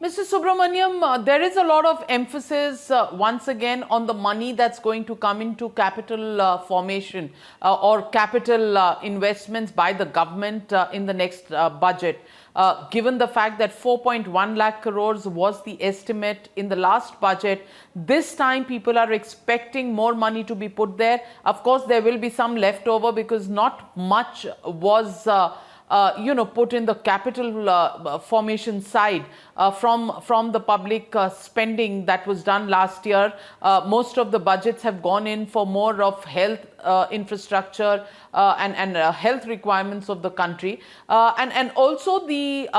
Mr. Subramaniam, there is a lot of emphasis once again on the money that's going to come into capital formation or capital investments by the government in the next budget. Given the fact that 4.1 lakh crores was the estimate in the last budget, this time people are expecting more money to be put there. Of course, there will be some leftover because not much was put in the capital formation side from the public spending that was done last year. Most of the budgets have gone in for more of health infrastructure and health requirements of the country. And also the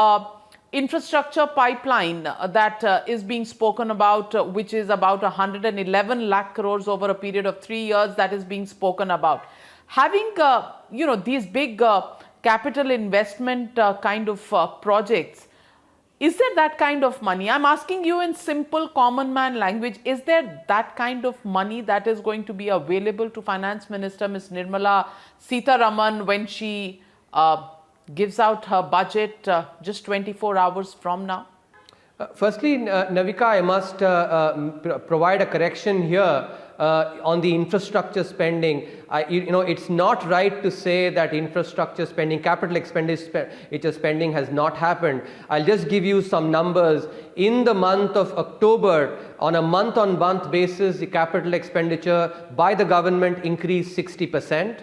infrastructure pipeline that is being spoken about, which is about 111 lakh crores over a period of 3 years, that is being spoken about. Having, these big capital investment kind of projects, is there that kind of money? I'm asking you in simple common man language, is there that kind of money that is going to be available to Finance Minister Ms. Nirmala Sitharaman when she gives out her budget just 24 hours from now? Firstly, Navika, I must provide a correction here on the infrastructure spending. It's not right to say that infrastructure spending, capital expenditure spending has not happened. I'll just give you some numbers. In the month of October, on a month-on-month basis, the capital expenditure by the government increased 60%.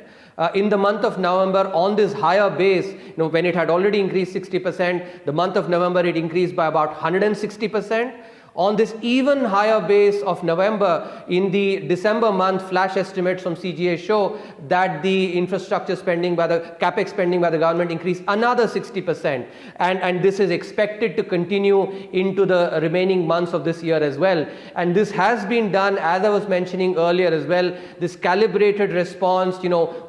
In the month of November, on this higher base, when it had already increased 60%, the month of November it increased by about 160%. On this even higher base of November, in the December month, flash estimates from CGA show that the infrastructure spending by the capex spending by the government increased another 60%. And this is expected to continue into the remaining months of this year as well. And this has been done, as I was mentioning earlier as well, this calibrated response,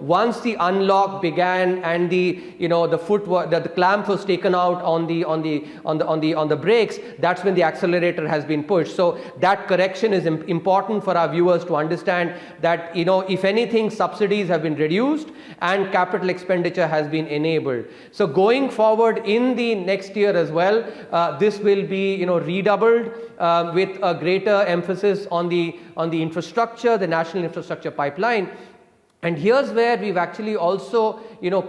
once the unlock began and the clamp was taken out on the brakes, that's when the accelerator has been pushed. So that correction is important for our viewers to understand that, if anything, subsidies have been reduced and capital expenditure has been enabled. So going forward in the next year as well, this will be, redoubled with a greater emphasis on the infrastructure, the national infrastructure pipeline. And here's where we've actually also,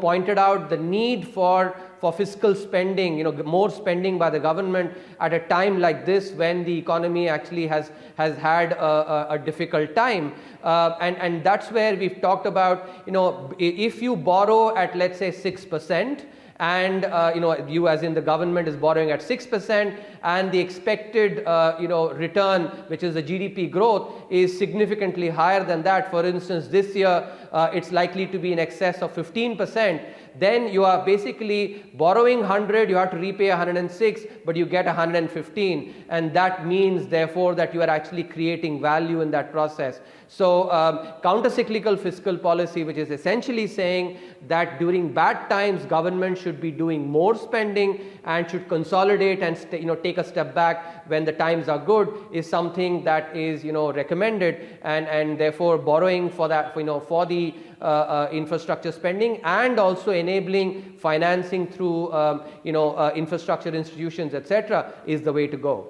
pointed out the need for fiscal spending, more spending by the government at a time like this when the economy actually has had a difficult time. And that's where we've talked about, if you borrow at, let's say, 6%, and you as in the government is borrowing at 6%, and the expected return, which is the GDP growth, is significantly higher than that. For instance, this year it's likely to be in excess of 15%. Then you are basically borrowing 100, you have to repay 106, but you get 115, and that means therefore that you are actually creating value in that process. So counter-cyclical fiscal policy, which is essentially saying that during bad times government should be doing more spending and should consolidate and take a step back when the times are good, is something that is recommended, and therefore borrowing for that for the infrastructure spending, and also enabling financing through infrastructure institutions, etc., is the way to go.